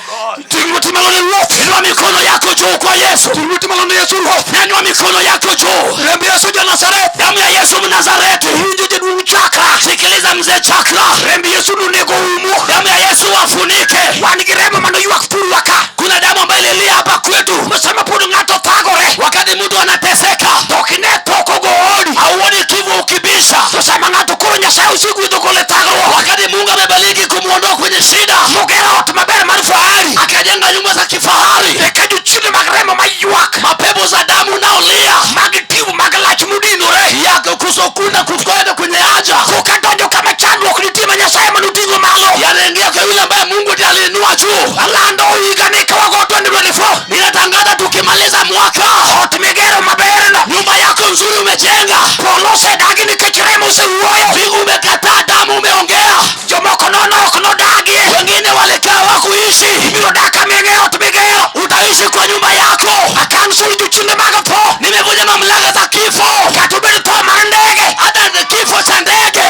God. Inua mikono yako juu kwa Yesu. Inua mikono yako juu. Damu ya Yesu Mnazareti. Sikiliza mzee Chakra. Damu ya Yesu wafunike. Kuna damu ambayo ililia hapa kwetu. Wakati mtu anateseka, hauoni kivu ukibisha. Wakati Mungu amebariki kumuondoa kwenye shida, akajenga nyumba za kifahari. Mapepo za damu naolia yako kusokuna kutoka kwenye haja yanaingia kwa yule ambaye Mungu ndiye aliinua juu. Ninatangaza tukimaliza mwaka, nyumba yako nzuri umejenga, vingu umekataa, damu umeongea. Wengine walikaa wakuishi, utaishi kwa nyumba yako. Nimekuja mamlaka za kifo, hata kifo cha ndege.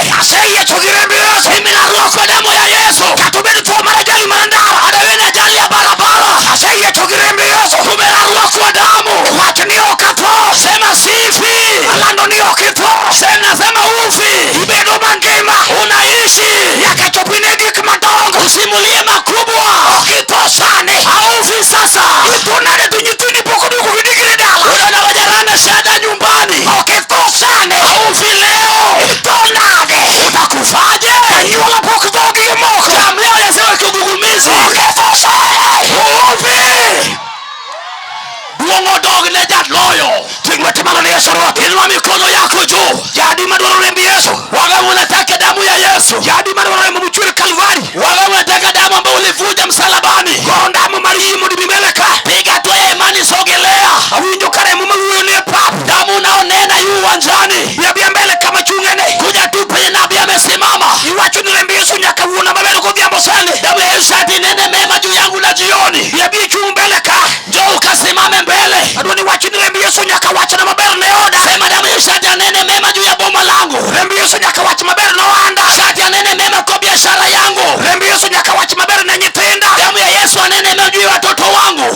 Mimi narua kwa damu ya Yesu. Hata wewe ajali ya barabara, tumerarua kwa damu. Sema sifi. Sema ufi. Unaishi. Usimulie makubwa. Haufi sasa. Unaona wajarana shada nyumbani. Haufi leo. Utakufaje? Damu yao yasiwe kigugumizi. Ufi. Buongo dog ne jat loyo. Inua mikono yako juu. Waga unataka damu ya Yesu. Waga unataka damu ambayo ulivuja msalabani. Piga tu ya imani, sogelea. Damu unaonena yu uwanjani. Kuja tu penye nabii amesimama. Damu ya Yesu ati nene mema juu yangu na jioni. Njoo ukasimame mbele. Sema damu ya Yesu ati anene mema juu ya boma langu. Shati anene mema kwa biashara yangu. Damu ya Yesu anene mema juu ya watoto wangu.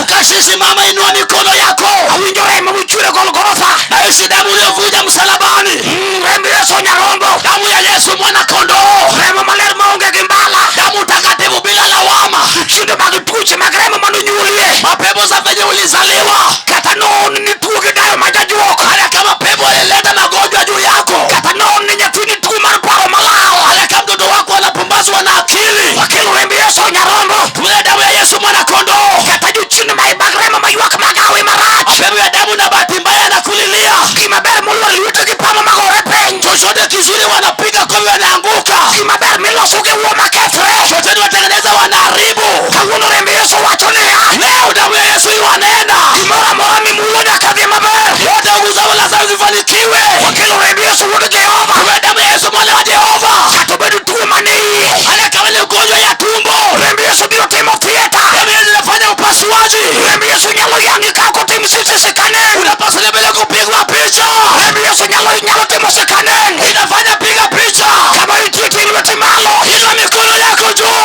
Ukashisimama, inua mikono yako. Na Yesu damu uliyovuja msalabani. Damu ya Yesu mwana kondoo. Damu takatifu bila lawama. Mapepo za venye ulizaliwa. Hata kama pepo alileta magonjwa juu yako. Hata kama mtoto wako anapumbazwa na akili. Tumia damu ya Yesu mwana kondoo. Pepo ya damu na bahati mbaya na kulilia. Chochote kizuri wanapiga kwa wanaanguka. Chochote watengeneza wanaharibu. Leo damu ya Yesu iwanena. Yote uzao lazima zifanikiwe. Tumia damu ya Yesu mwana wa Jehova. Hata kama ni ugonjwa ya tumbo. Damu ya Yesu inafanya upasuaji. Unapaswa mbele kupigwa picha. Inafanya piga picha. Inua mikono yako juu.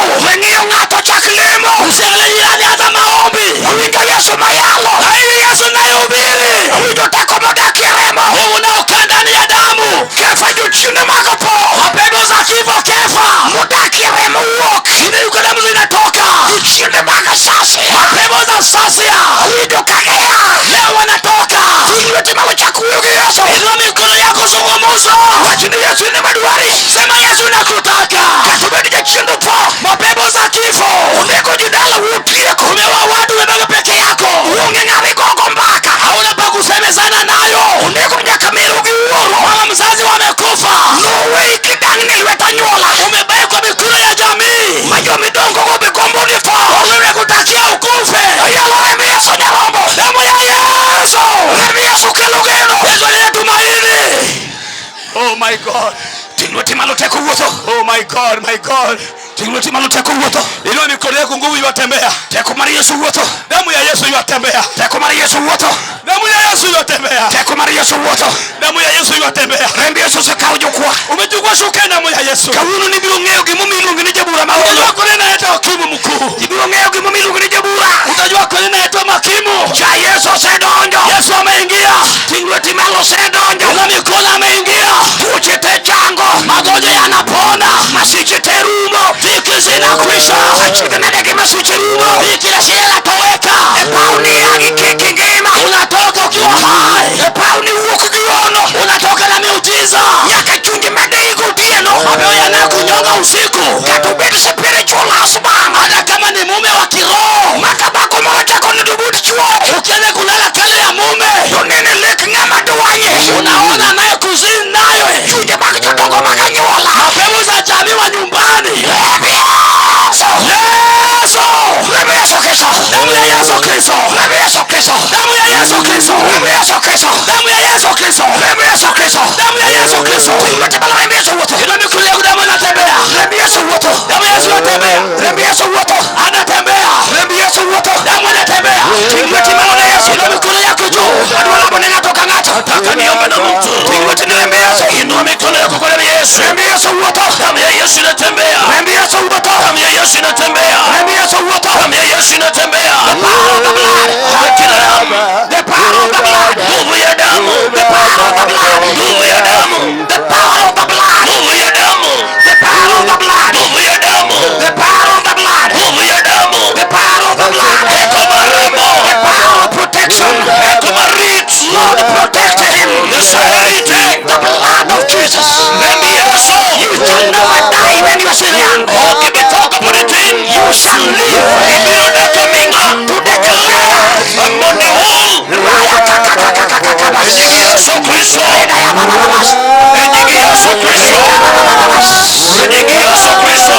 Usiangalie jirani, hata maombi. Hii Yesu nayehubiri. Wewe unaokaa ndani ya damu. Mapepo za kifo kefa. Yuko damu zinatoka. Mapepo za sasia. Leo wanatoka. Inua mikono yako, zungumza. Sema Yesu nakutaka. Mapepo za kifo. Umewa watu wemega peke yako. Hauna pa kusemezana nayo. Mama mzazi wamekufa. Umebaki kwa mikono ya jamii. Wewe kutakia ukufe. Damu ya Yesu. Yesu aliyetumaini. Oh my God. Oh my God, my God. Inua mikono yako, nguvu iwatembea. Damu ya Yesu iwatembea. Damu ya Yesu iwatembea. Damu ya Yesu iwatembea. Umechukua shuka, damu ya Yesu. Unajua kunena hata hakimu mkuu. Ibiro ng'eyo gima miluongo ni jabura. Utajua kwa nini naitwa makimu. Cha Yesu osedonjo. Yesu ameingia. Tingweti malo osedonjo. Na mikono ameingia. Tuoche te chango. Magonjwa yanapona. Masiche te rumo. Dhiki zinakwisha. Achike na dege masiche rumo. Dhiki la shela toweka. Epauni yangi kiki ngima. Unatoka ukiwa hai. Epauni uoku kiono. Unatoka na miujiza. Nyaka chungi madeigo utieno. Mabeo yanakunyonga usiku. Katubidi spiritual husband. Hata kama ni mume wa kiroho. Makabako moja kone dubuti chuo. Ukienda kulala kale ya mume. Tunene leki ngama duwanye. Unaona naye kuzini nayo. Chungi baki chatongo makanyola. Mapevu za jamii wa nyumbani. Yesu! Damu ya Yesu Kristo! Damu ya Yesu Kristo! Damu ya Yesu Kristo! Damu ya Yesu Kristo! Damu ya Yesu Kristo! Damu ya Yesu Kristo! Damu ya Yesu Kristo! Damu ya Yesu Kristo! Tunatembea na Yesu wote. Ina mikono yangu damu inatembea. Damu ya Yesu wote. Damu ya Yesu inatembea. Damu ya Yesu wote. Anatembea. Damu ya Yesu wote. Damu inatembea. Tunatembea na Yesu. Ina mikono yako juu. Adua hapo ninatoka ngata. Nataka niombe na mtu. Tunatembea na Yesu. Inua mikono yako kwa damu ya Yesu. Damu ya Yesu wote. Damu ya Yesu inatembea. Damu ya Yesu wote. Damu ya Yesu inatembea. Damu ya Yesu wote. Damu ya Yesu inatembea. The power of the blood. The power of the blood. Nguvu ya damu. The power of the blood. Nguvu ya damu. The power of the blood. Nguvu ya damu. The power of the blood. Nguvu ya damu. The power of the blood. Nguvu ya damu. The power of the blood. Eko maremo. The power of protection. Eko marit. Lord protect him. Nisaidie. The blood of Jesus. Damu ya Yesu. You shall never die when you are still young. Ukimetoka politini. You shall live. Imeona kaminga. To declare. Mbone huu. Yesu Kristo. Enyi Yesu Kristo.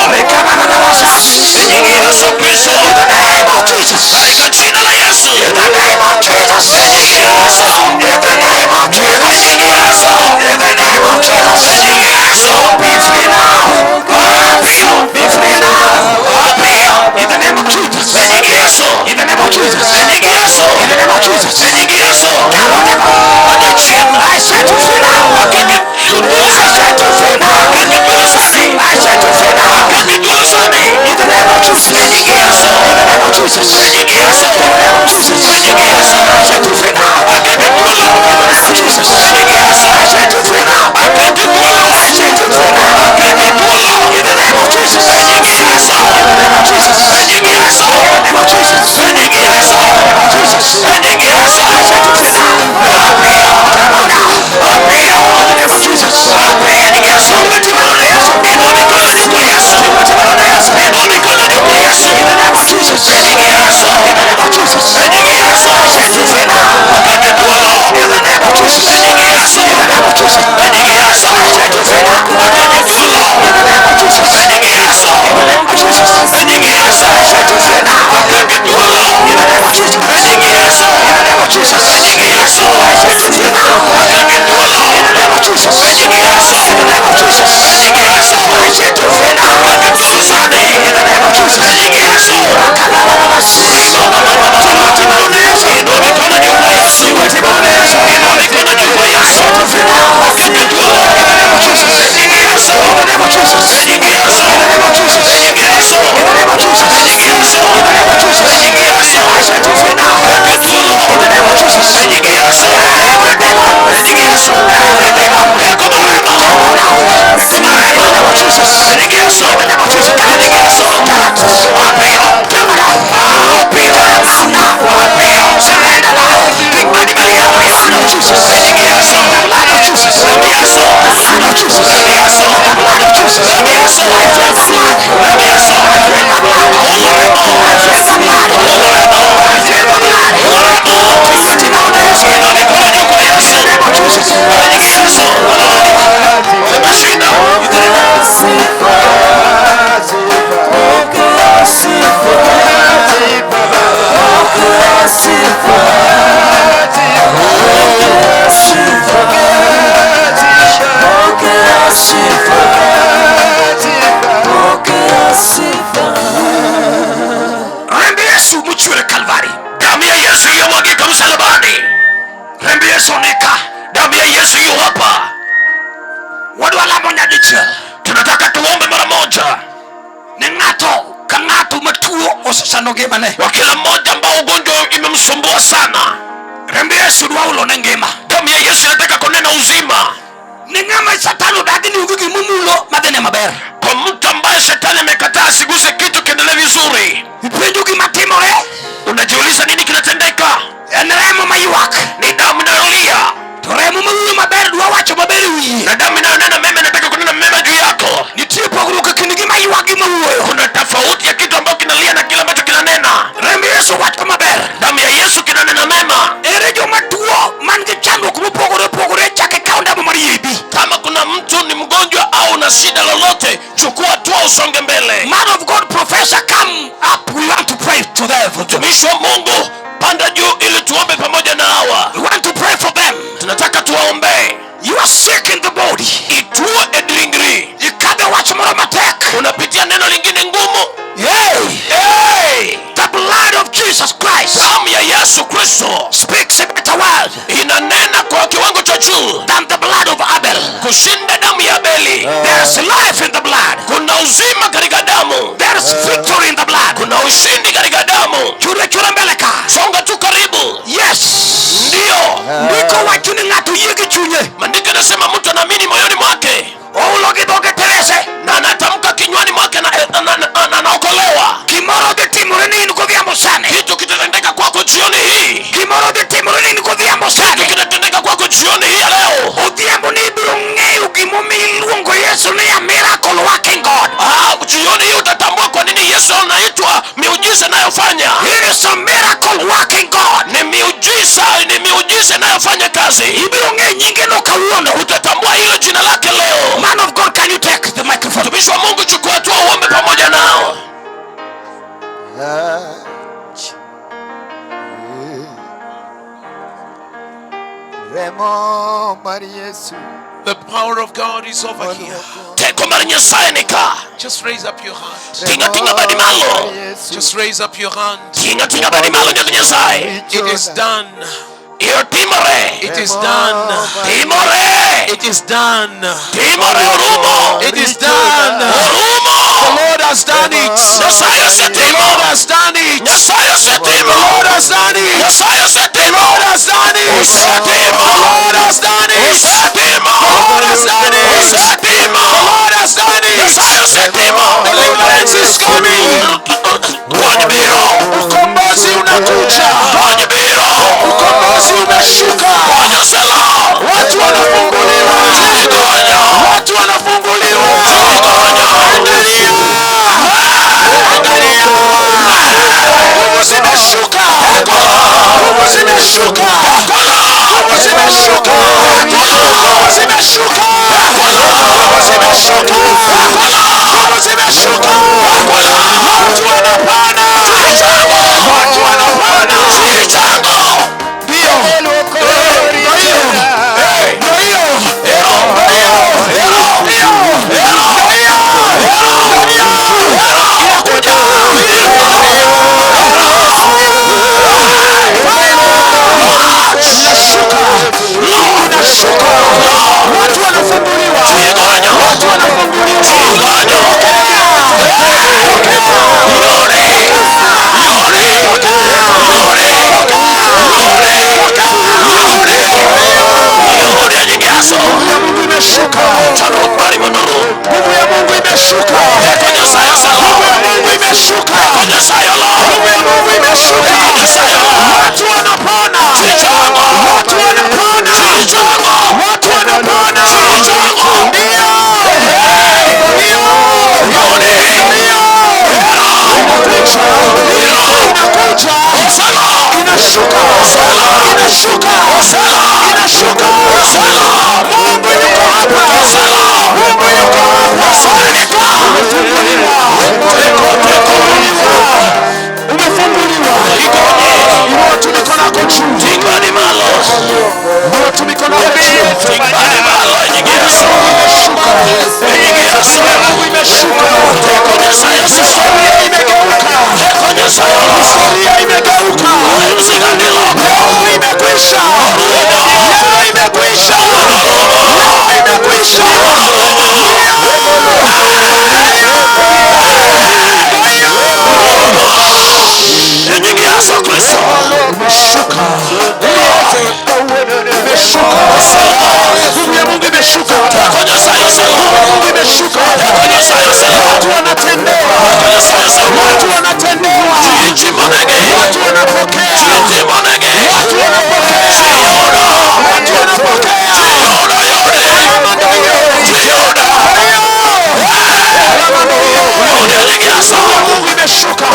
Enyi Yesu Kristo. Enyi Yesu Kristo. Katika jina la Yesu. In the name of Jesus. Enyi Yesu. In the name of Jesus. Enyi Yesu. In the name of Jesus. Enyi Yesu. Be free now. Be free now. In the name of Jesus. Enyi Yesu. In the name of Jesus. Enyi Yesu. In the name of Jesus. Enyi Yesu. I set you free now. I set you free now. I set you free now. In the name of Jesus. In the name of Jesus. In the name of Jesus. In the name of Jesus. I set you free now. In the name of Jesus. I set you free now. I set you free now. I set you free now. In the name of Jesus. In the name of Jesus. In the name of Jesus. In the name of Jesus. In the name of Jesus. I set you free Sifa Kwa kila mmoja ambao ugonjwa imemsumbua sana, damu ya Yesu inataka kunena uzima. Kwa mtu ambaye shetani amekataa asiguse kitu kiendelee vizuri, unajiuliza nini kinatendeka? Ni damu inayolia, na damu inayonena mema inataka kunena mema juu yako. Kuna tofauti ya kitu ambacho kinalia na kile ambacho kinanena. Damu ya Yesu kinanena mema. Kama kuna mtu ni mgonjwa au na shida lolote, chukua hatua usonge mbele. Man of God, professor, come up, we want to pray to them. Mtumishi wa Mungu, panda juu ili tuombe pamoja na hawa. We want to pray for them. Tunataka tuwaombe. You are sick in the body. Ituo edringri. Ikada wachmoromatek. Unapitia neno lingine ngumu. Hey! The blood of Jesus Christ, damu ya Yesu Kristo, speaks a better word. Inanena kwa kiwango cha juu than the blood of Abel. Kushinda damu ya Abeli. There's life in the blood. Kuna uzima katika damu. There's victory in the blood. Kuna ushindi katika damu. Chura mbeleka. Songa tu karibu. Yes. Ndio. Ndiko wachuni ngatu yigi chunye. Maandiko yanasema mtu anaamini moyoni mwake. Na anatamka kinywani mwake na anaokolewa. Kitu kitatendeka kwako jioni hii. Kitu kitatendeka kwako jioni hii leo. Jioni hii utatambua kwa nini Yesu anaitwa miujiza inayofanya. Ni miujiza inayofanya kazi. Utatambua hilo jina lake leo. Man of God, can you take the microphone? Mtumishi wa Mungu, chukua hatua uombe pamoja nao. The power of God is over here. Just raise up your hand. Just raise up your hand. It is done. It is done. It is done. It is done. The Lord has done it. The Lord has done it. The Lord has done it. The Lord has done it. The Lord has done it. The Lord has done it. The Lord has done it. Deliverance is coming. Ukombozi unakuja. Ukombozi umeshuka. Watu wanafunguliwa. Watu wanafunguliwa. Angalia. Angalia. Nguvu zimeshuka. Nguvu zimeshuka. Nguvu zimeshuka. Nguvu zimeshuka. Nguvu zimeshuka. Nguvu zimeshuka. Watu wanapanda. Watu wanapanda.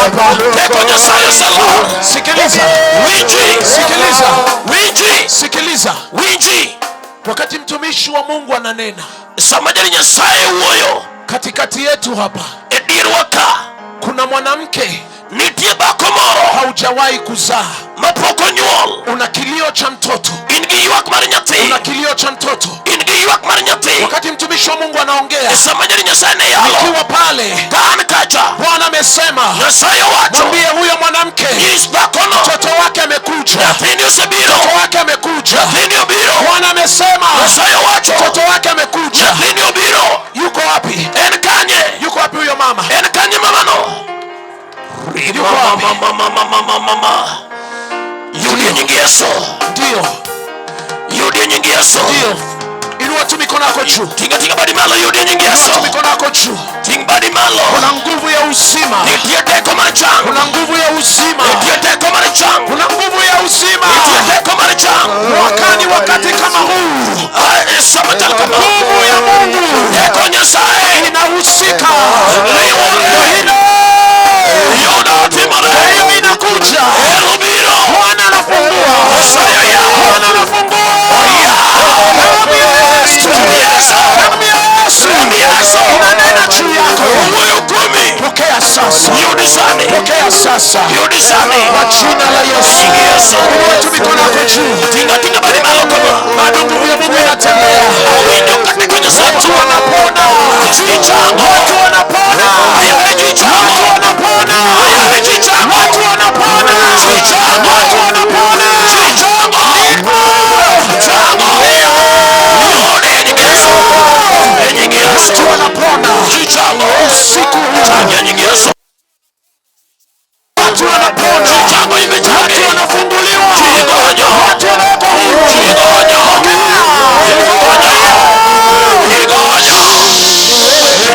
hapa. Teko Nyasaye Salon. Sikiliza. Winji. Sikiliza. Winji. Sikiliza. Winji. Wakati mtumishi wa Mungu ananena, Samajali Nyasaye uoyo. katikati yetu hapa Edirwaka. kuna mwanamke Nitie bakomoro. haujawahi kuzaa. Mapoko nyuol. Una kilio cha mtoto. Ingi yuak mar nyathi. Una kilio cha mtoto. Ingi yuak mar nyathi. Wakati mtumishi wa Mungu anaongea, Samajali Nyasaye ne yalo. nikiwa pale, Kan kacha. Bwana amesema Nyasaye wacho. mwambie huyo mwanamke Nyis bakono. mtoto wake amekuja. Nyathini osebiro. Mtoto wake amekuja. Nyathini obiro. Bwana amesema Nyasaye wacho. mtoto wake amekuja. Nyathini obiro. Yuko wapi? En kanye. Yuko wapi huyo mama? En kanye mamano. Yuko wapi? Mama. Yudi nyingi Yesu. Ndio. Yudi nyingi Yesu. Ndio. Inua tu mikono yako juu. Tinga badi malo yudi nyingi Inua Yesu. tu mikono yako juu. Ting badi malo. Kuna nguvu ya uzima. Nitie teko mar chang. Kuna nguvu ya uzima. Nitie teko mar chang. Kuna nguvu ya uzima. Nitie teko mar chang. Mwakani wakati kama huu, Samatal kama. nguvu ya Mungu Teko Nyasaye. inahusika. Yuda timore. Hiyo inakuja. Erubiro. Bwana anafungua. Nyasaye ya. Bwana anafungua. Yesu. Inanena juu yako. Uwe ukumi. Pokea sasa. Yudi sani. Pokea sasa. Yudi sani. Kwa jina la Yesu. Yesu. Inua tu mikono yako juu. Tinga badi malo kama. Bado nguvu ya Mungu inatembea. Awinyo katika Nyasaye. Watu wanapona. Chichango. Watu wanapona. Ayale chichango. Watu wanapona. Ayale chichango. Watu wanapona. Chichango. Watu wanapona. Chichango. Chichango. Yudi nyingi Yesu. Nyingi Yesu. Watu wanapona. Chichango. Usiku huu. Chanya nyingi Yesu. Watu wanapona. Chichango Watu imechangi. wanafunguliwa. Chigonyo. Watu wanawekwa huru. Chigonyo. Chigonyo.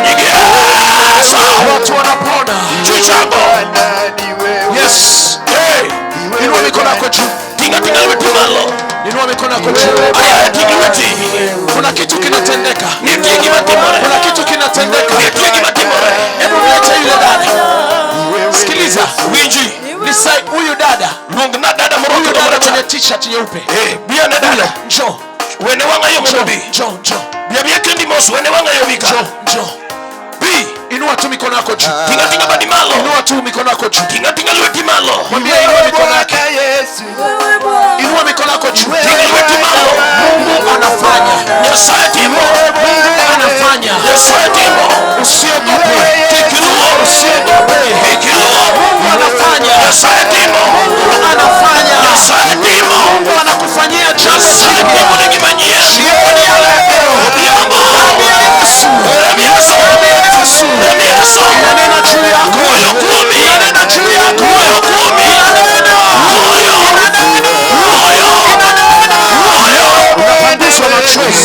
Nyingi Yesu. Watu wanapona. Chichango. Yes. Hey. Inua mikono yako juu. Tinga lweti malo. Inua mikono yako juu. Aya tingi lweti. Kuna kitu kinatendeka. Nitie gima timore. Kuna kitu kinatendeka. Nitie gima timore. Hebu mlete yule dada. Sikiliza. Winji. Nisai huyu dada. Luong na dada moro Huyu kudo dada moro mwenye cha. t-shirt nyeupe. Bia na dada. Njoo. Wene wanga yo Njoo. mobi. Njoo. Bia kendi mos wene wanga yo wika. Njoo. Bi. Inua tu mikono yako juu. Tinga badi malo. Inua tu mikono yako juu. Tinga lweti malo. Mwambie inua mikono yake. Inua mikono yako juu. Tinga lweti malo. Mungu anafanya. Nyasaye timo. Mungu anafanya. Nyasaye timo. Usiogope. Kikiluo. Usiogope. Kikiluo. Mungu anafanya. Nyasaye timo. Mungu anafanya. Nyasaye timo. Mungu anakufanyia jambo. Nyasaye timo ni gimanyie. Jioni ya leo. Odhiambo. Ambia Yesu. Remi Yesu. Ambia Yesu. Remi Yesu. Inanena juu yako. Moyo kumi. Inanena juu yako. Moyo kumi. Inanena. Moyo. Inanena. Moyo. Inanena. Moyo. Unapandishwa machozi.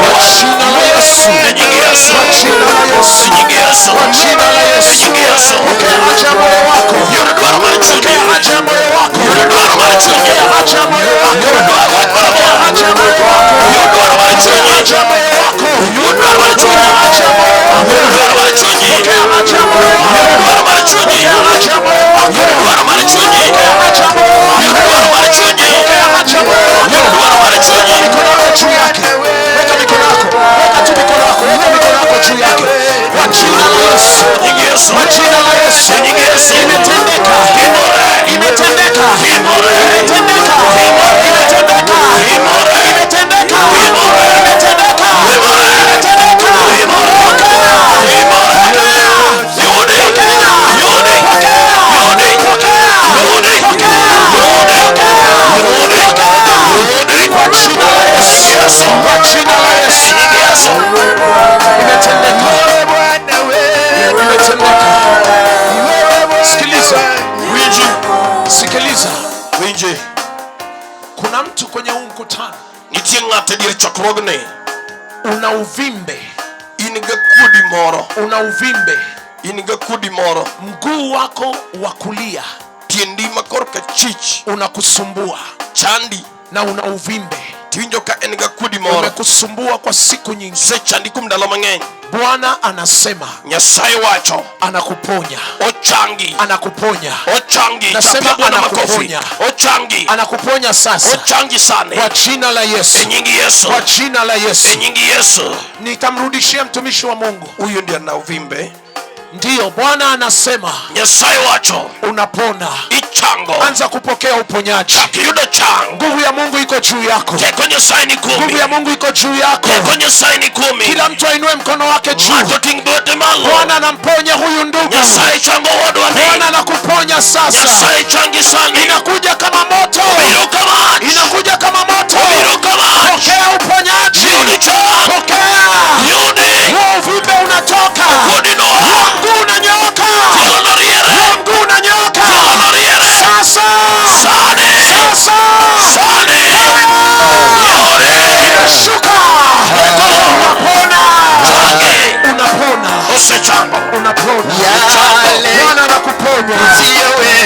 Kwa jina la Yesu. Nyingi Yesu. Kwa jina la Yesu. Nyingi Yesu. Kwa jina la Yesu. Nyingi Yesu. Pokea haja ya moyo wako. Yoro dwaro mar chunyi. Pokea haja ya moyo wako. Yoro dwaro mar chunyi. Pokea haja ya moyo wako. Yoro dwaro mar chunyi. Pokea haja ya moyo wako. Yoro dwaro mar chunyi. Haja ya moyo wako. Yoro dwaro mar chunyi. Haja ya moyo wako. Yoro dwaro mar chunyi. Pokea haja ya moyo wako. Yoro dwaro mar chunyi. Pokea haja ya moyo wako. Yoro dwaro mar chunyi. Pokea haja ya moyo wako. Yoro dwaro mar chunyi. Pokea haja ya moyo wako. Yoro dwaro mar chunyi. Mikono yako juu yake. Weka mikono yako. Weka tu mikono yako. Weka mikono yako juu yake. Kwa jina la Yesu. Nyingi Yesu. Kwa jina la Yesu. Nyingi Yesu. Imetendeka. Kimore. Imetendeka. Kimore. Imetendeka. Kimore. Imetendeka. Kimore. Imetendeka. Kimore. Imetendeka. Kimore. Imetendeka. Kimore. Pokea. Kimore. Pokea. Yudi. Pokea. Yudi. Pokea. Yudi. Pokea. Yudi. Pokea. Yudi. Pokea. Yudi. Kwa jina la Yesu. Kwa jina la Yesu. Yesu. Imetendeka. Imetendeka. Sikiliza. Winji. Sikiliza. Winji. Kuna mtu kwenye huu mkutano Nitie ng'ato e dier chokruogni. una uvimbe. In ga kudi moro. Una uvimbe. In ga kudi moro. Mguu wako wa kulia Tiendi ma korka chich unakusumbua chandi. na una uvimbe. Tiwinjo ka en ga kudi moro. Umekusumbua kwa siku nyingi. Sechandi kuom ndalo mang'eny. Bwana anasema Nyasaye wacho anakuponya. Ochangi. Anakuponya. Ochangi. Nasema anakuponya. Ochangi. Anakuponya sasa. Ochangi sana. Kwa jina la Yesu. Enyingi Yesu. Kwa jina la Yesu. Enyingi Yesu. Nitamrudishia mtumishi wa Mungu. Huyu ndiye ana uvimbe. Ndiyo, Bwana anasema Nyasaye wacho unapona. Ichango. Anza kupokea uponyaji. Chakiyuda chango. Nguvu ya Mungu iko juu yako. Teko Nyasaye ni kumi. Nguvu ya Mungu iko juu yako. Teko Nyasaye ni kumi. Kila mtu ainue mkono wake juu. Bwana anamponya huyu ndugu. Nyasaye chango wadu wani. Bwana anakuponya sasa. Nyasaye changi sana. Inakuja kama moto. Inakuja kama moto. Pokea uponyaji. Pokea. Uvimbe unatoka. Mguu unanyoka. Mguu unanyoka. Sasa. Inashuka. Unapona. Unapona. Bwana anakuponya.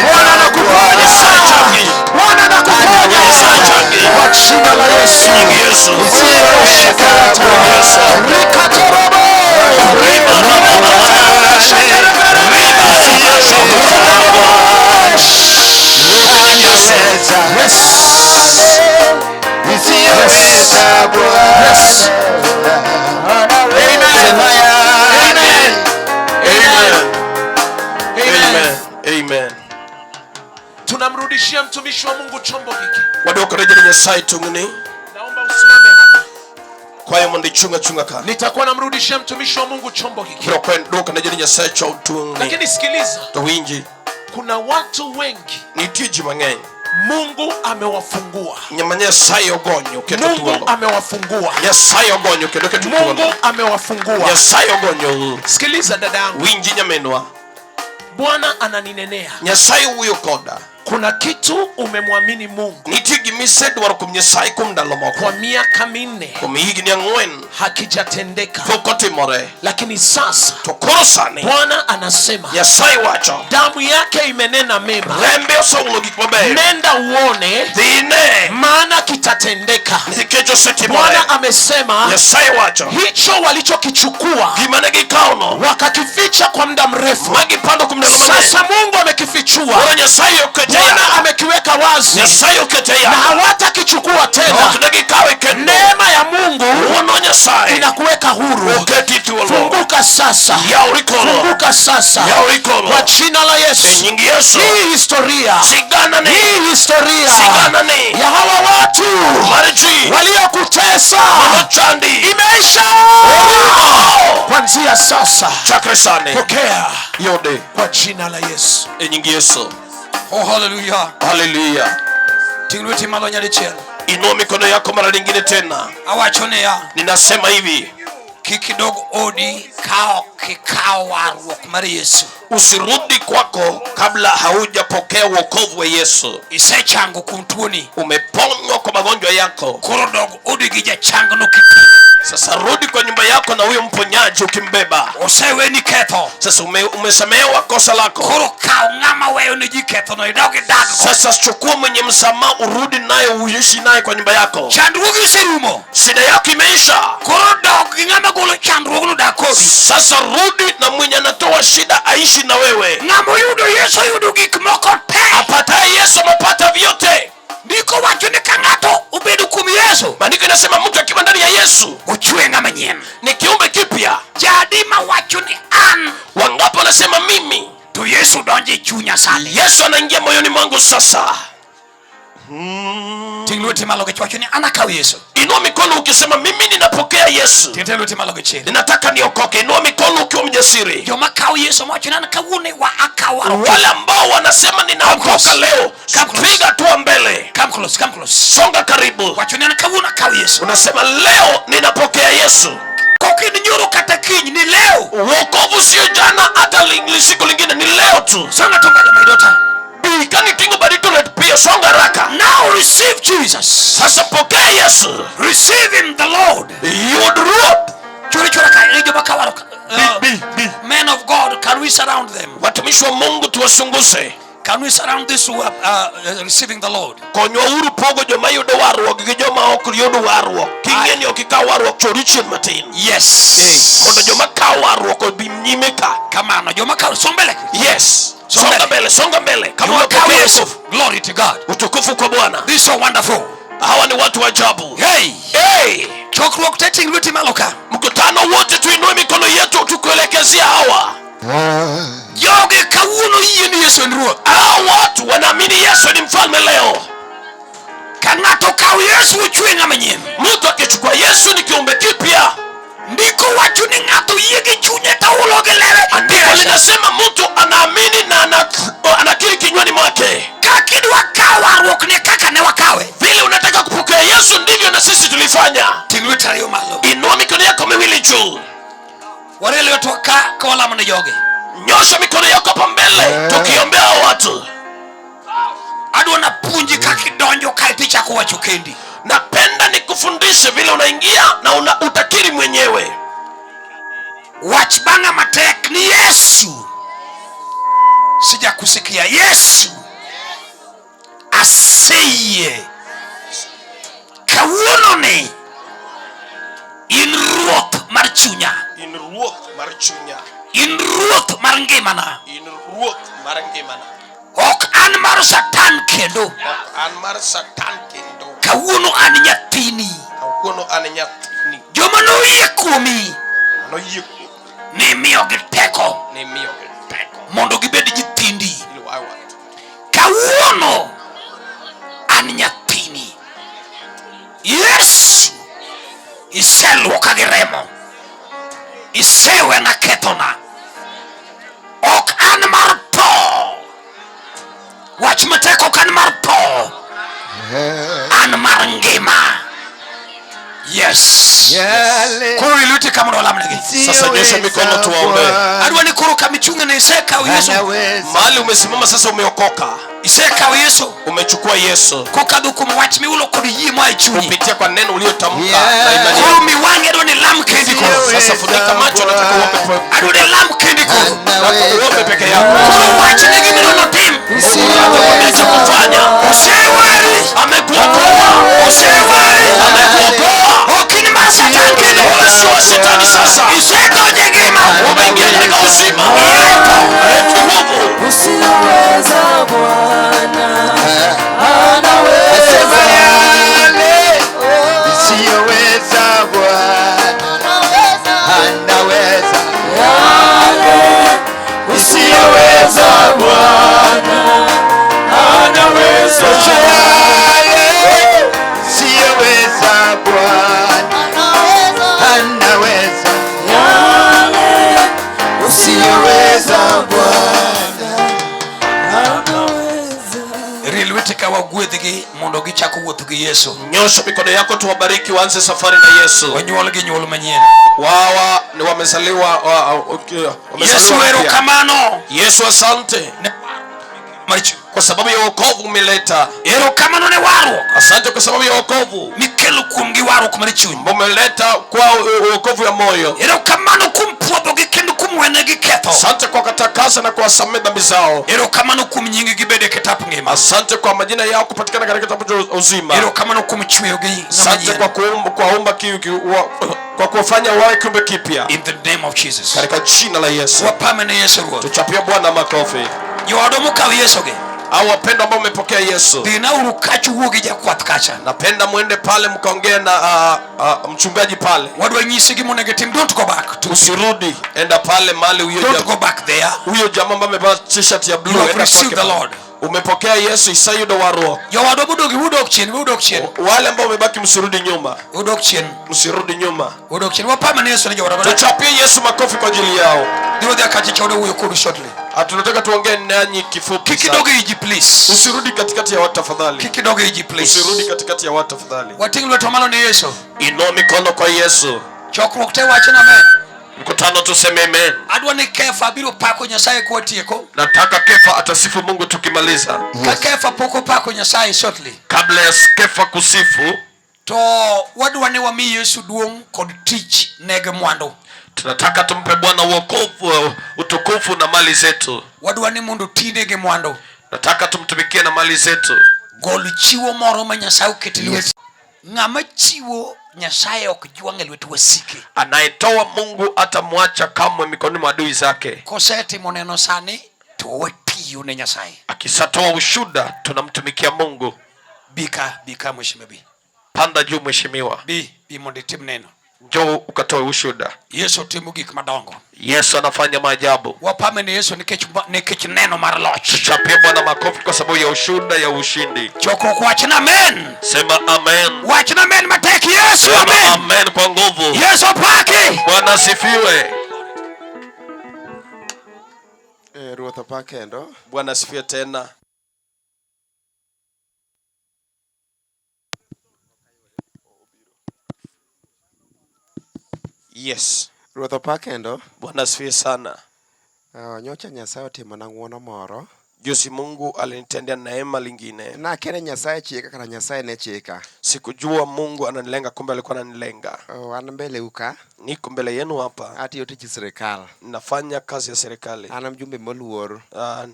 Bwana anakuponya. Bwana anakuponya. Kwa jina la Yesu. Rikatorobo. Amen. Tunamrudishia mtumishi wa Mungu chombo hiki. Wadokorejele Nyasaye tungni. Naomba usimame hapa. Kwa hiyo mundi chunga ka. Nitakuwa namrudishia mtumishi wa Mungu chombo hiki. Kiro kwa dokorejele Nyasaye chombo. Lakini sikiliza. Towinji. Kuna watu wengi Nitiji mang'eny. Mungu amewafungua. Nyasaye ogonyo kendo tuolo. Mungu amewafungua. Nyasaye ogonyo kendo kendo tuolo. Mungu amewafungua. Nyasaye ogonyo. Sikiliza dada yangu. Winji nyamenwa. Bwana ananinenea. Nyasaye huyo koda. Kuna kitu umemwamini Mungu. Nitigi misedwaro kum Nyasaye kum ndalo moko. Kwa miaka 4. Kum higni 4. Hakijatendeka. Pokotimore. Lakini sasa tokoro sani Bwana anasema Nyasaye wacho damu yake imenena mema. Rembe osoulo gik maber. Nenda uone. Dhine. Maana kitatendeka. Nikech osetimore. Bwana amesema Nyasaye wacho hicho walichokichukua gimane gikaono wakakificha kwa muda mrefu. Magipando kum ndalo mang'eny. Sasa Mungu amekifichua. Bwana Nyasaye okete. Bwana amekiweka wazi. Nyasaye okete ya. Na hawatakichukua tena. Oknegikawe kendo. Neema ya Mungu Uono Nyasaye inakuweka huru. oketi tuolo. Funguka sasa. Yaurikolo. Funguka sasa. Yaurikolo. Kwa jina la Yesu. Enyingi Yesu. Hii historia. Sigana ni. Hii historia. Sigana ni. Ya hawa watu. Mariji. Waliokutesa. Chandi. Imeisha. Kuanzia sasa. Chakre sane. Pokea. Yode. Kwa jina la Yesu. Enyingi Yesu. Oh, hallelujah. Hallelujah. Tingluti malonya lichelo. Inua mikono yako mara nyingine tena. Awachonea. Ninasema hivi. Kikidogo odi kikao warruok mar Yesu. Usirudi kwako kabla haujapokea wokovu wa Yesu. Isechango kuom tuoni. Umeponywa kwa magonjwa yako. Koro dog odi gi jachangno kitini. Sasa rudi kwa nyumba yako na huyo mponyaji ukimbeba. Oseweni ketho. Sasa umesamehewa kosa lako. Koro kao ng'ama weyo ni ji ketho no idogi dag. Sasa chukua mwenye msamaha urudi naye uishi naye kwa nyumba yako. Chandruogi serumo. Shida yako imeisha. Koro dog gi ng'ama golo chandruogno dak kodi. Sasa rudi na mwenye anatoa shida aishi na wewe. Ng'ama yudo Yesu yudo gik moko te. Apataye Yesu amepata vyote. Ndiko wacho ni ka ng'ato obedo kuom Yesu. Maandiko inasema mtu akiwa ndani ya Yesu ochwe ng'ama nyien. ni kiumbe kipya. Jadi ma wacho ni an. Wangapi wanasema mimi? To Yesu donje chunya sani. Yesu anaingia moyoni mwangu sasa. Tingluti malo gichwacho ni anakaw Yesu. Inua mikono ukisema mimi ninapokea Yesu. Tingluti malo gichelo. Ninataka niokoke. Inua mikono ukiwa mjasiri. Joma kaw Yesu mocho na kawune wa akawa. Wale ambao wanasema ninaokoka leo, piga hatua mbele. Come close. Songa karibu. Wacho ni kawuna kaw Yesu. Unasema leo ninapokea Yesu. Koki ni nyoro kata kiny ni leo. Wokovu sio jana hata siku lingine, ni leo tu. Songa tonga my daughter. Kani tingo barito let pia songa raka. Now receive Jesus. Sasa pokea Yesu. Receive him the Lord. Yud Lord. Churi ka ndio bakawaro. Men of God, can we surround them? Watumishi wa Mungu tuwasunguze. Can we surround this who are receiving the Lord? Konywa uru pogo joma yudo warruok gi joma ok yudo warruok. King'eni ok ikaw warruok chori chien matin. Yes. Mondo joma kaw warruok obi nyime ka. Kamano joma kaw sombele. Yes. Songa mbele. Kama kaw Yesu. Glory to God. Utukufu kwa Bwana. This is so wonderful. Hawa ni watu wa ajabu. Hey. Chokruok teting lweti maloka. Mkutano wote tuinue mikono yetu tukuelekezea hawa. Joge kawuono yie ni Yesu ni Ruoth. Hawa watu wanaamini Yesu ni mfalme leo. Kang'ato kaw Yesu ochwe ng'ama nyien. Mtu akichukua Yesu ni kiumbe kipya. Ndiko wacho ni ng'ato yie gi chunye to ulo gi lewe. Andiko linasema mtu anaamini na anakiri kinywani mwake. Kakidwa kaw warruok ne kaka ne wakawe. Vile unataka kupokea Yesu ndivyo na sisi tulifanya. Ting' lweti ariyo malo. Inua mikono yako miwili juu. Warele wetu ka walamo ne joge. Nyosha mikono yako hapa mbele tukiombea watu. Adwa na puonji kaka idonjo kae tichako wacho kendi. Napenda nikufundishe vile unaingia na utakiri mwenyewe. Wach bang'a matek ni Yesu. Sijakusikia Yesu. Aseye. Kawuono ni in Ruoth mar chunya. In Ruoth mar chunya. In Ruoth mar ngimana. In Ruoth mar ngimana. Ok an mar Satan kendo. Ok an mar Satan kendo. Kawuono an nyathini. Kawuono an nyathini. Joma noyie kuomi. Noyie kuomi. Ni miyo gi teko. Ni miyo gi teko. Mondo gibed nyithindi. Ilwawa. Kawuono an nyathini. Yesu iseluoka gi remo. Isewena kethona. Ok an mar tho. Wach matek ok an mar tho. An mar ngima. Yes. Koro iluti kama ndo lamnegi. Sasa nyosha mikono tuombe. Adwa ni koro kamichunga na iseka Yesu. Mahali umesimama sasa umeokoka. Iseka Yesu. Umechukua Yesu. Kokadho kuom wach miulo kod yie moa chunyi. Kupitia kwa neno uliotamka na imani. Koro miwange adwa ni lam kendi koro. Sasa funika macho nataka uombe. Adwa ni lam kendi koro. Uombe peke yako. Koro wach ni gimirono tim. Amecha kufanya. Usewari. Amekuokoa. Usewari. Amekuokoa. Okini mar Satan kendo. Yesu wa Shetani sasa. Isedonje ngima. Umeingia katika uzima. Usiweza Bwana anaweza yale usiyoweza Bwana anaweza yale usiyoweza Bwana anaweza yale usiyoweza Bwana anaweza yale usiyoweza Bwana. Rilwetika wagwedhgi mondo gichako wuotho gi Yesu. Nyosha mikono yako tuwabariki waanze safari na Yesu. Wanyuol gi nyuol manyien. Wawa ni wamezaliwa Yesu erokamano. Yesu asante. Kwa sababu ya wokovu umeleta. Erokamano ne warruok. Asante kwa sababu ya wokovu. Mikelo kuomgi warruok mar chuny. Umeleta kwa wokovu ya moyo. Erokamano kuom puodhogi kendo kuom wenegi ketho. Asante kwa kutakasa na kuwasamehe dhambi zao. Erokamano kuom nyingi gibede kitap ngima. Asante kwa majina yao kupatikana katika kitabu cha uzima. Erokamano kuom chweyogi. Asante kwa kuwaumba kwa kuwafanya wawe kiumbe kipya. In the name of Jesus. Katika jina la Yesu. Wapame na Yesu Ruoth. Tuchapie Bwana makofi. Jowadomo kaw Yesu ge. Au wapenda ambao umepokea Yesu. Dhina urukachu wuogi jakwath kacha. Napenda muende pale mkaongea na mchungaji pale. Wadwa nyisi gi monego tim, don't go back. Usirudi, enda pale mali huyo jamaa. Don't go back there. Huyo jamaa ambaye amevaa t-shirt ya blue, enda receive the Lord. Umepokea Yesu isayudo warruok. Jowadwa budogi udok chien. Wale ambao wamebaki msirudi nyuma. Udok chien. Msirudi nyuma. Udok chien. Wapama na Yesu na jowadwa. Tuchapie Yesu makofi kwa ajili yao. Ndio dia kachi chaude huyo kudu shortly. Tunataka tuongee nanyi kifupi. Kidogo hiji please. Usirudi katikati ya watu tafadhali. Kidogo hiji please. Usirudi katikati ya watu tafadhali. Watinglo tomalo ni Yesu. Inua mikono kwa Yesu. Chokruok te wachina amen. Mkutano tuseme amen. Adwa ni Kefa biro pako Nyasaye kwa tieko. Nataka Kefa atasifu Mungu tukimaliza. Ka Kefa poko pako Nyasaye shortly. Kabla ya Kefa kusifu, to wadwa ni wami Yesu duong kod tich nege mwando. Tunataka tumpe Bwana wokovu, utukufu na mali zetu. Wadwa ni mundu tinde ge mwando. Nataka tumtumikie na mali zetu. Gol chiwo moro ma Nyasaye oketo lweti. Ng'ama chiwo Nyasaye ok jwang'e lwet wasike. Anayetoa Mungu atamwacha kamwe mikononi mwa adui zake. Kosetimo neno sani to watiyo ne Nyasaye. Akisatoa ushuhuda tunamtumikia Mungu. Bika mheshimiwa bi. Panda juu mheshimiwa. Bi mondo itim neno. Njoo ukatoe ushuhuda. Yesu timo gik madongo. Yesu anafanya maajabu. Wapame ni Yesu nikech neno mar loch. Chapie Bwana makofi kwa sababu ya ushuhuda ya ushindi. Choko kuachana amen. Sema amen. Wachana amen mateki Yesu Sema amen. Amen kwa nguvu. Yesu paki. Bwana asifiwe. Ruoth opakendo. Bwana asifiwe tena. Yes. Ruoth opakendo. Bwana asifiwe sana. Nyocha Nyasaye otimo na ng'wono moro. Juzi Mungu alinitendea neema lingine. Na kile Nyasaye chika kana Nyasaye ne chika. Sikujua Mungu ananilenga, kumbe alikuwa ananilenga. Wan mbele uka. Niko mbele yenu hapa. Atiyo tich serikal. Nafanya kazi ya serikali. Ana mjumbe moluor.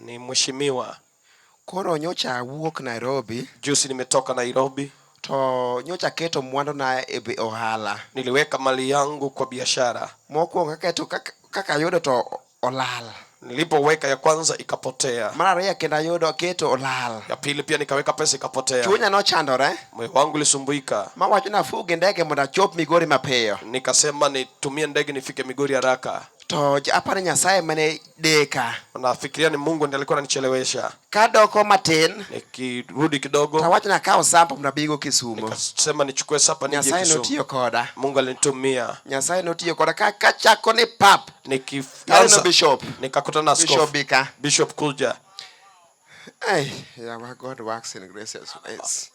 Ni mheshimiwa. Koro nyocha awuok Nairobi. Juzi nimetoka Nairobi. To nyocha keto mwandu na ebe ohala. Niliweka mali yangu kwa biashara. Mokuongo keto kaka yudo to olal. Nilipoweka ya kwanza ikapotea. Mara ariyo kenda yudo keto olal. Ya pili pia nikaweka pesa ikapotea. Chunya no chandore. Moyo wangu ulisumbuika. Mawacho nafuge ndege mondo achop Migori mapiyo. Nikasema nitumie ndege nifike Migori haraka. To apani Nyasaye mane deka. Nafikiria ni Mungu ndiye alikuwa ananichelewesha. Kadoko matin. Nikirudi kidogo. Tawacho na kao sampo mnabigo Kisumu. Nikasema nichukue sapa nije Kisumu. Nyasaye notiyo koda. Mungu alinitumia. Nyasaye notiyo koda kachako ni pap. Nikianza bishop. Nikakutana na askofu. Bishop Bika. Bishop Kuja. Hey, yeah, God works in gracious ways.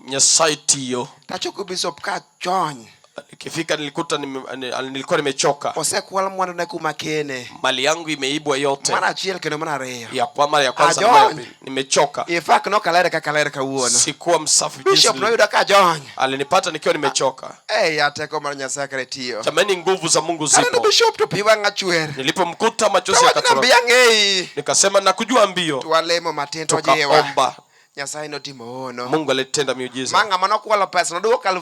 Nyasaye tiyo. Tacho Bishop ka chony. Nikifika nilikuta nilikuwa nimechoka. Osekuala mwandu na kumakene. Mali yangu imeibwa yote. Mara achiel kendo mara ariyo. Ya kwa mara ya kwanza nimechoka. Ifak no kalere ka uono. Sikuwa msafi jinsi. Bishop no yuda ka jony. Alinipata nikiwa nimechoka. Ateko mara Nyasaye kare tiyo. Jamani nguvu za Mungu zipo. Kana bishop to piwa ngachwer. Nilipomkuta machozi yakatoroka. Nikasema nakujua mbio. Tuwalemo matendo jewa. Tukaomba. Nyasaye no timo ono. Mungu alitenda miujiza. Manga manokuala pesa no duka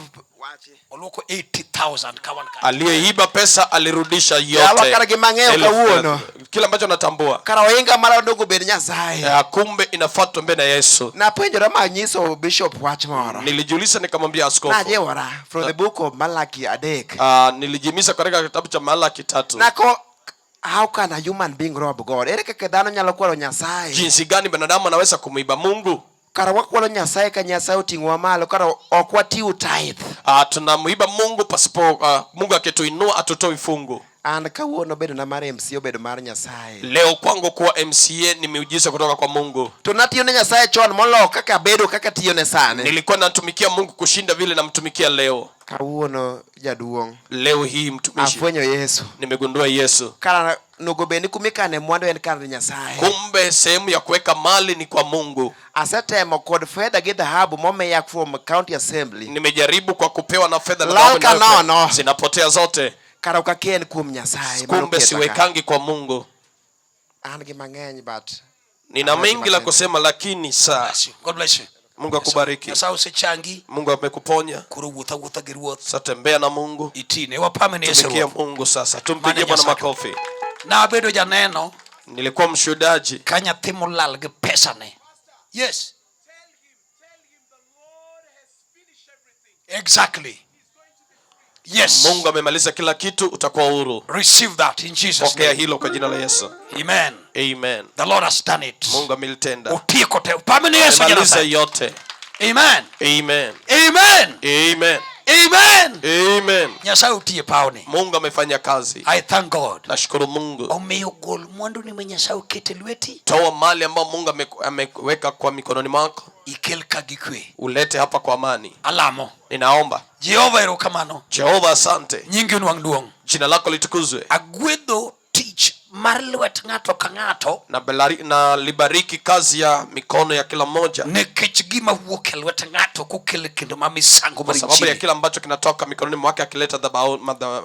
Oloko 80,000 kawan. Aliyeiba pesa alirudisha yote. Kila ambacho natambua. Karawenga mara ndogo beni Nyasaye. Kumbe inafuatwa mbele ya Yesu. Na penjora manyiso Bishop wach moro. Nilijiuliza nikamwambia askofu. Na jewara from the book of Malaki adek. Nilijimisa katika kitabu cha Malaki 3. Nako how can a human being rob God? Ere kaka dhano nyalo kwalo Nyasaye. Jinsi gani binadamu anaweza kumuiba Mungu? Kara wakwalo Nyasaye ka Nyasaye utingwa malo kara okwatiu tithe. Tunamuiba Mungu pasipo Mungu aketuinua atutoi fungu. And kawuono bedo na mar MCA bedo mar Nyasaye. Leo kwangu kuwa MCA ni miujiza kutoka kwa Mungu. Tunatiyo ne Nyasaye chon molo kaka bedo kaka tiyo ne sane. Nilikuwa natumikia Mungu kushinda vile namtumikia leo. Kawuono jaduong. Leo hii mtumishi. Afwenyo Yesu. Nimegundua Yesu. Kara nugo beni kumikane mwandu en kara Nyasaye. Kumbe sehemu ya kuweka mali ni kwa Mungu. Asetemo kod fedha gi dhahabu momeyak from county assembly. Nimejaribu kwa kupewa na fedha na dhahabu zinapotea zote. Kara ukaken kum Nyasaye. Kumbe siwekangi kwa Mungu. Angi mangeny but nina mengi la kusema lakini saa. God bless you. Mungu akubariki. Nyasaye usichangi. Mungu amekuponya. Kuro wuta giruoth. Sasa tembea na Mungu. Itine wapame ni Yesu. Tumikie Mungu sasa. Tumpigie Bwana makofi. Na bedo janeno. Nilikuwa mshuhudaji. Kanya timo lal ge pesa ne. Yes. Tell him the Lord has finished everything. Exactly. Yes. Mungu amemaliza kila kitu, utakuwa huru. Receive that in Jesus name. Pokea hilo kwa jina la Yesu. Amen. Amen. The Lord has done it. Mungu amelitenda. Utiko te upame ni Yesu amemaliza yote. Amen. Amen. Amen. Amen. Amen. Amen. Nyasaye utie paoni. Mungu amefanya kazi. I thank God. Nashukuru Mungu. Omeyo gol mwandu ni mwenye Nyasaye ukete lweti. Toa mali ambayo Mungu ameweka kwa mikononi mwako. Ikel kagikwe. Ulete hapa kwa amani. Alamo. Ninaomba. Jehova erokamano. Jehova asante. Nyingi nwang duong. Jina lako litukuzwe. Agwedho tich mar lwet ng'ato ka ng'ato. Na libariki kazi ya mikono ya kila mmoja. Nekech gima wuok e lwet ng'ato kokele kendo mamisango kwa sababu ya kila ambacho kinatoka mikononi mwake akileta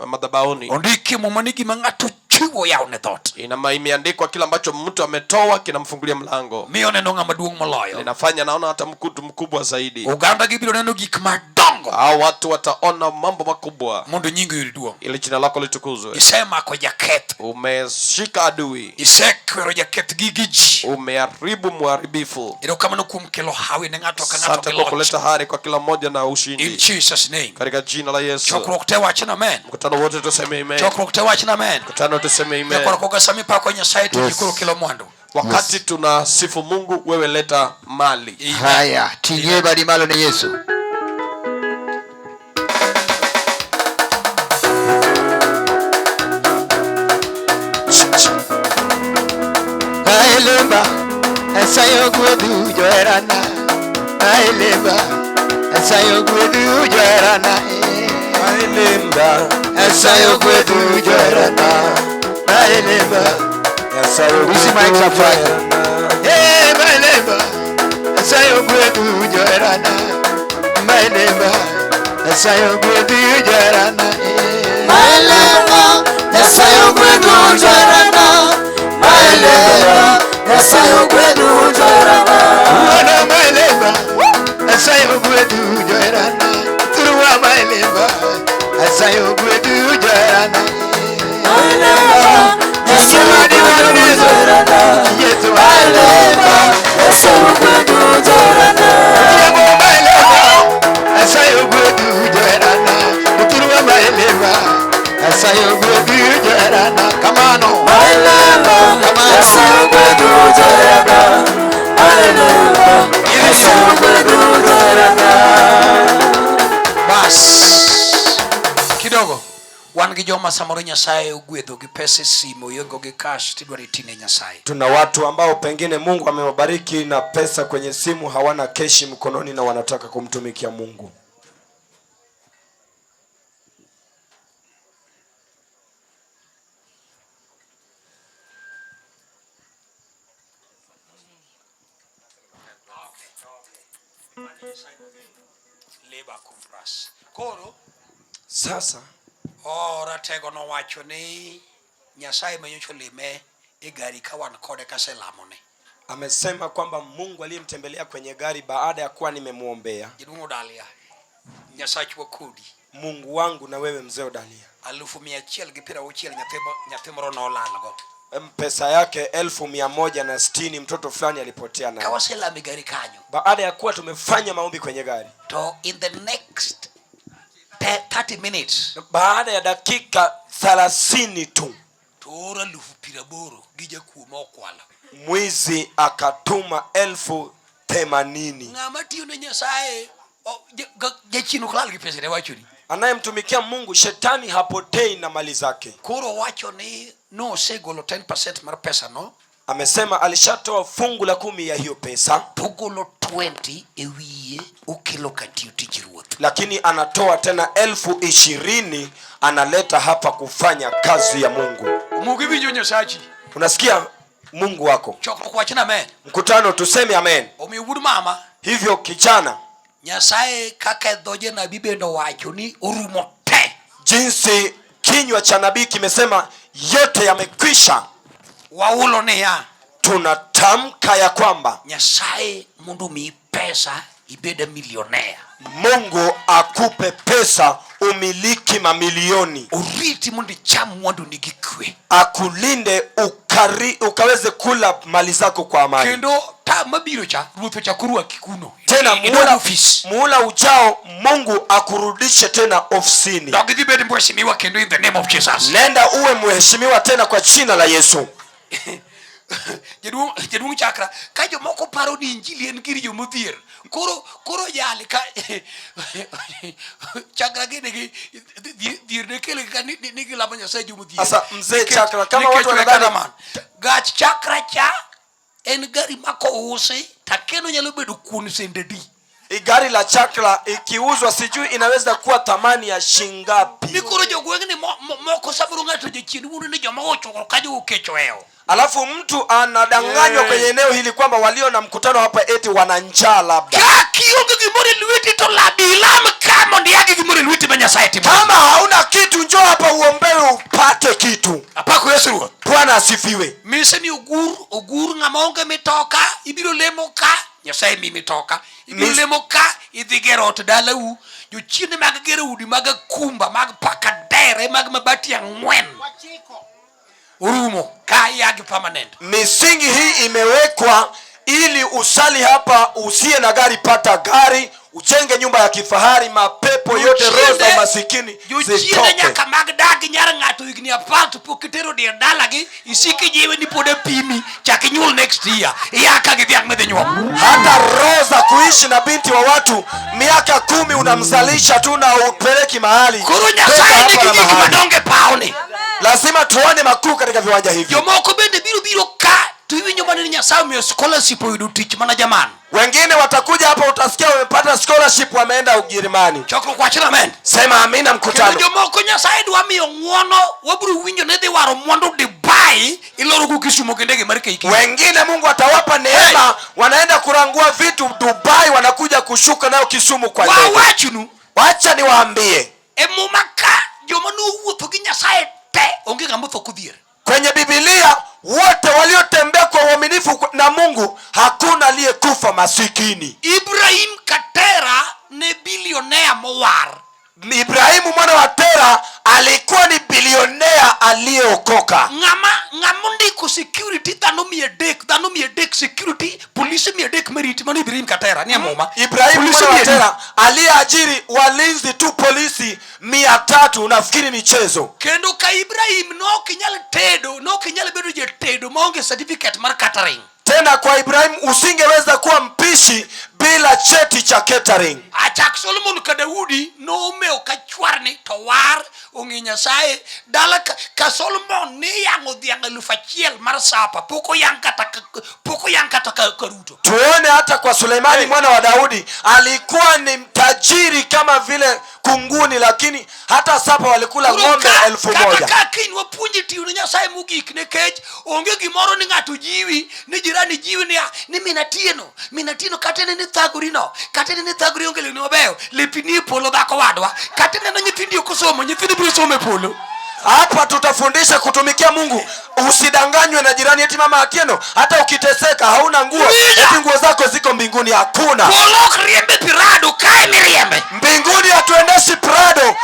madhabahuni. Ondiki mo mani gima ng'ato chiwo yaone dhot. Imeandikwa kila ambacho mtu ametoa kinamfungulia mlango. Miyo neno ng'ama duong' moloyo. Inafanya naona hata mkutu mkubwa zaidi. Oganda gibiro neno gik madongo. Hao watu wataona mambo makubwa. Mondo nyingi yudi duong'. Ili jina lako litukuzwe. Isema kwa jaketh. Umeshika adui. Isekwero jaketh gigiji. Umeharibu mharibifu. Erokamano kuom kelo hawi ne ng'ato ka ng'ato Asante kwa kuleta hari kwa kila mmoja na ushindi. In Jesus name. Katika jina la Yesu. Chokruok te wachna amen. Mkutano wote tuseme amen. Chokruok te wachna amen. Mkutano tuseme amen. Yakora koga sami pa kwa Nyasaye tujikoro kilo mwandu. Wakati tunasifu Mungu, wewe leta mali. Haya, tinye bali malo ni Yesu. Ailemba, esayo gwedu joerana. Ailemba, esayo gwedu joerana. Ailemba, esayo gwedu joerana. Ailemba. Usi mic up fire. Hey, my neighbor, esayo gwedu joerana. My neighbor, esayo gwedu joerana. My neighbor, esayo gwedu joerana. My neighbor, esayo gwedu joerana. Wana my neighbor, esayo gwedu joerana. Turuwa my neighbor, esayo gwedu joerana. My neighbor, esayo gwedu joerana. Yesu my neighbor, esayo gwedu joerana. Yebo my neighbor, esayo gwedu joerana. Turuwa my neighbor, esayo gwedu joerana. Come on, my neighbor, come on. Esayo gwedu joerana. My neighbor, esayo gwedu joerana. Bas. Kidogo. Wan gi joma samoro Nyasaye ogwedho gi pesa simu yengo gi cash tidwaro itine Nyasaye. Tuna watu ambao pengine Mungu amewabariki na pesa kwenye simu, hawana keshi mkononi na wanataka kumtumikia Mungu. Leba kumfras. Koro Sasa ratego no wacho ni Nyasaye manyocho lime e gari ka wan kode kaselamone. amesema kwamba Mungu aliyemtembelea kwenye gari baada ya kuwa nimemuombea. Jidungo dalia. Nyasaye chwa kodi. Mungu wangu na wewe mzee Dalia. 160 nyathimoro no lalgo. Pesa yake 1160 mtoto fulani alipotea nayo. Kawasela migari kanyo. Baada ya kuwa tumefanya maombi kwenye gari. To in the next 30 minutes. Baada ya dakika 30 tu. Tora 80,000 gija kuoma okwala. Mwizi akatuma 80,000. Ngama tiyo ne Nyasaye jachino klal gi pesa ne wachoni. Anayemtumikia Mungu shetani hapotei na mali zake. Koro wacho ni no segolo 10% mar pesa no. Amesema alishatoa fungu la 10 ya hiyo pesa. Togolo 20 ewiye ukelo katiyo tich ruoth. Lakini anatoa tena 20,000 analeta hapa kufanya kazi ya Mungu. Mugibijo Nyasachi. Unasikia Mungu wako. Chokro kwachina amen. Mkutano tuseme amen. Omiwud mama. Hivyo kijana, Nyasaye kaka dhoje na bibendo wacho ni orumo te. Jinsi kinywa cha nabii kimesema yote yamekwisha. Waulo ne ya. Tunatamka ya kwamba Nyasaye mundu mi pesa ibeda milionea. Mungu akupe pesa umiliki mamilioni. Uriti mundi chamu mwandu nigikwe. Akulinde ukaweze kula mali zako kwa amani. Kendo ta mabiro cha ruotho cha kurua kikuno. Tena muula ujao Mungu akurudishe tena ofisini. Dogithi bedi mheshimiwa kendo in the name of Jesus. Nenda uwe mheshimiwa tena kwa jina la Yesu. Jedung chakra kajo moko paro ni injili en giri jo modhier. Koro yali ka chakra gene gi dhier ne kele ka ni gilamo Nyasaye jo modhier. Asa mzee chakra kama watu wanadhani gach chakra cha en gari mako usi takeno nyalo bedo kuon sendedi. gari la chakla ikiuzwa sijui inaweza kuwa thamani ya shingapi. Mikoro jogwengni moko saburu ngato jechini unu ni joma ochoko kaji ukechoeo. Alafu mtu anadanganywa kwenye eneo hili kwamba walio na mkutano hapa eti wana njaa labda. Kama hauna kitu njoo hapa uombewe upate kitu. Bwana asifiwe. Miseni ugur ng'amonge mitoka ibiro lemo ka Nyasaye mi mitoka ibiro lemo ka idhigerot dalau jochiende mag gero udi mag kumba mag pakadere mag mabati ya ng'wen urumo ka yagi permanent. Misingi hii imewekwa ili usali hapa usiye na gari pata gari, ujenge nyumba ya kifahari, mapepo yote roho za masikini zitoke. Nyaka magdagi nyara ng'ato igni apart pokitero dia dalagi isiki jiwe ni pode pimi chakinyul next year yaka gidhiak medhenyo. Hata roho za kuishi na binti wa watu miaka 10 unamzalisha tu na upeleki mahali. Kuru Nyasaye ni kijiki madonge paone. Lazima tuone makuu katika viwanja hivi. Jomoko bende biro ka tuivi nyumbani ni Nyasaye myo scholarship yudu teach mana jamani. Wengine watakuja hapa utasikia wamepata scholarship wameenda Ujerumani. Chokro kwa china men. Sema amina mkutano. Jomoko Nyasaye dwa miyo ng'wono waburu winjo ne dhi waro mwandu Dubai iloro Kisumu kendege marike iki. Wengine Mungu atawapa neema wanaenda kurangua vitu Dubai wanakuja kushuka nayo Kisumu kwa ndege. Wawachunu. Wacha niwaambie. Emumaka jomanu wuotho gi Nyasaye te onge ng'amotho kudhier. Kwenye Biblia wote waliotembea kwa uaminifu na Mungu hakuna aliyekufa masikini. Ibrahim Katera ne bilionea mowar. Ibrahimu mwana wa Tera alikuwa ni bilionea aliyeokoka. Ngamundi ku security dhano mi dek security police mi dek merit mani Ibrahim Katera ni amoma. Ibrahimu mwana wa Tera aliyeajiri walinzi tu polisi 300 unafikiri michezo. Kendo ka Ibrahim no kinyal bedo je tedo maonge certificate mar catering. Tena kwa Ibrahim usingeweza kuwa mpishi bila cheti cha catering. Achak Solomon ka Daudi no meo ka chwarni to war ongi Nyasaye dala ka Solomon ni yango dhianga 1000 mar sapa poko yankata karuto. Tuone hata kwa Suleimani mwana wa Daudi alikuwa ni mtajiri kama vile kunguni, lakini hata sapa walikula ng'ombe 1000. Kaka kin wapunji ti ni Nyasaye mugik ne kech onge gimoro ni ng'ato jiwi ni jirani jiwi ni minatieno katene ni thagurino katene ni thaguri onge le no beo lepini polo dhako wadwa katene na nyithindi okosomo nyithindi biro somo polo. Hapa tutafundisha kutumikia Mungu. Usidanganywe na jirani eti mama Atieno hata ukiteseka hauna nguo eti nguo zako ziko mbinguni. Hakuna. Polo kriembe pirado kai miriembe. Mbinguni hatuendeshi Prado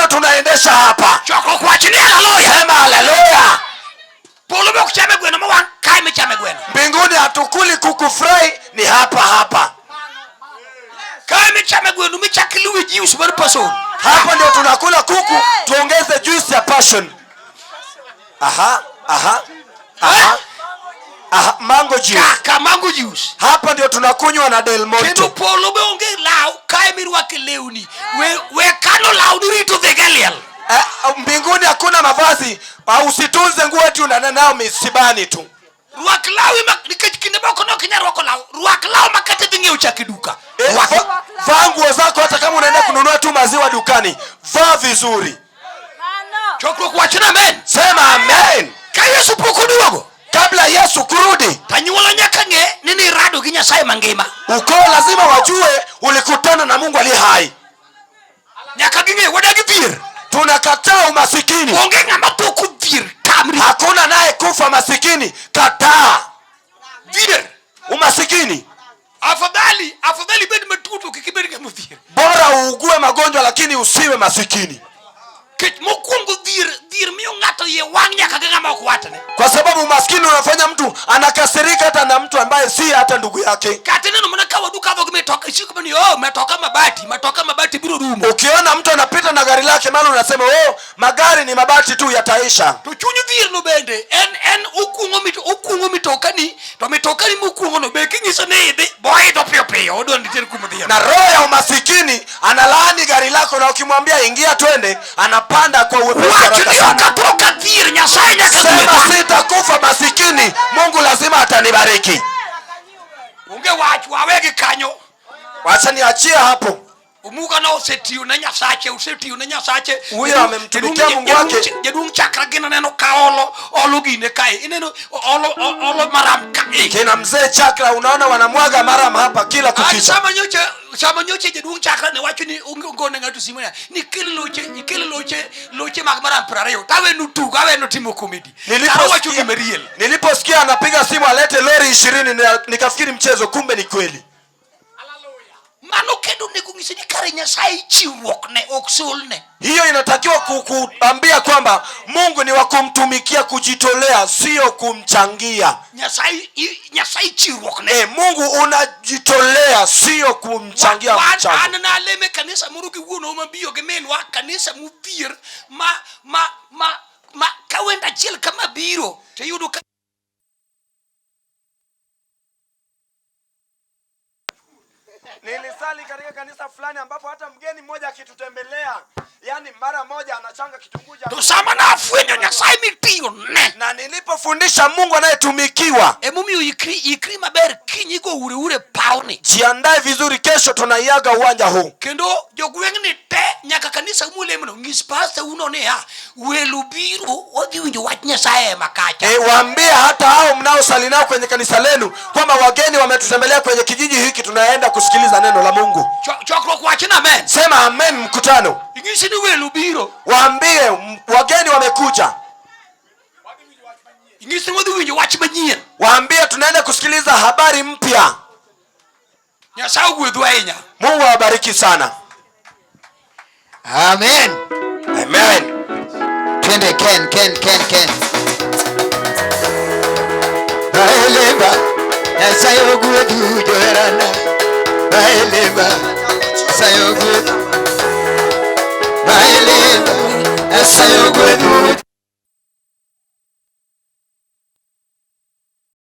tunaendesha hapa. Choko kwa chini haleluya. Sema haleluya. Polo boko chame gweno mwa kai me chame gweno. Mbinguni hatukuli kuku fry ni hapa. Kai me chame gweno michakiluwe juice bar person. Hapa ndio tunakula kuku tuongeze juice ya passion. Aha. Mango juice. Kaka mango juice. Hapa ndio tunakunywa na Del Monte. Kendo polo be onge lao kai mirwake leuni. We kano lao durito thegalial. Mbinguni hakuna mavazi. Usitunze nguo eti unaenda nao misibani tu. Ruak lao nikachikinde boko no kinyarwako lao. Ruak lao makate dinge uchakiduka. Vaa nguo zako hata kama unaenda kununua tu maziwa dukani. Vaa vizuri. Chokro kwa china amen. Sema amen. Ka Yesu pokuduogo. Kabla Yesu kurudi. Tanyuola nyaka nge nini rado gi Nyasaye mangima. Ukoo lazima wajue ulikutana na Mungu aliye hai. Nyaka ginge wadagi dhir. Tunakataa umasikini. Onge ng'ama toku dhir kamri. Hakuna naye kufa masikini. Kataa Dhir. umasikini. Afadhali bedi matuto kikibedi kama dhir. Bora uugue magonjwa lakini usiwe masikini. Kech mokungo dhir miyo ng'ato ye wang nyaka ng'ama okwatane. Kwa sababu umasikini unafanya mtu anakasirika hata na mtu ambaye si hata ndugu yake. Katene no mwana kawa duka vogi metoka shiko mani matoka mabati biro rumo. Ukiona mtu anapita na gari lake mali unasema magari ni mabati tu yataisha. Tuchunyu dhir no bende en ukungo mitokani to mitokani mukungo no be kinyisa ne ide boy to pio odon ditere kumudhia. Na roho ya umasikini analaani gari lako na ukimwambia ingia twende anapanda kwa uwepesi haraka sana. Katoka dhir Nyasaye nyaka sema sitakufa masikini, Mungu lazima atanibariki. Unge wachwa wegi kanyo. Wacha niachie hapo. Umuga na osetiyo na Nyasache, osetiyo na Nyasache. Huyo amemtumikia Mungu wake. Jadung chakra gina neno olo gine kai. Ineno olo maram kai. Kina mzee chakra unaona wanamwaga maram hapa kila kukicha. Sama nyoche jadung chakra ne wacho ni ngone ngatu simaya. Ni kile loche mag maram prareo. Tawe nutu, kawe nutimo komedi. Niliposikia anapiga simu alete lori 20 nikafikiri mchezo, kumbe ni kweli. Mano kendo nekungisi kare Nyasaye chiwruok ne oksulne. Hiyo inatakiwa kuambia kwamba Mungu ni wa kumtumikia, kujitolea, sio kumchangia. Nyasaye chiwruok ne. Mungu unajitolea, sio kumchangia mchango. Ana na leme kanisa murugi wuno mabiyo gemenwa kanisa mupir ma kawenda chiel kama biro te yudo Nilisali katika kanisa fulani ambapo hata mgeni mmoja akitutembelea, yani mara moja anachanga kitunguja. Tusama na afwenyo Nyasaye mitiyo ne. Na nilipofundisha Mungu anayetumikiwa, mumiyo ikri maber kinyi go ure pauni. Jiandae vizuri, kesho tunaiaga uwanja huu. Kendo jogwengni te nyaka kanisa mulemno ngis pastor uno ne welu biro odhi winjo wach Nyasaye makacha. Waambie hata hao mnaosali nao kwenye kanisa lenu kwamba wageni wametutembelea kwenye kijiji hiki, tunaenda kusikiliza neno la Mungu. Chokro kwachina amen. Sema amen mkutano. Ngisi ni welu biro. Waambie wageni wamekuja. Ngisi ngodi winjo wach manyien. Waambie tunaenda kusikiliza habari mpya. Nyasaye gwedhwa enya. Mungu awabariki sana. Amen. Amen. Twende Ken. Baeleba Nyasaye gwedhu joherana. Baeleba Nyasaye gwedhu. Baeleba Nyasaye gwedhu.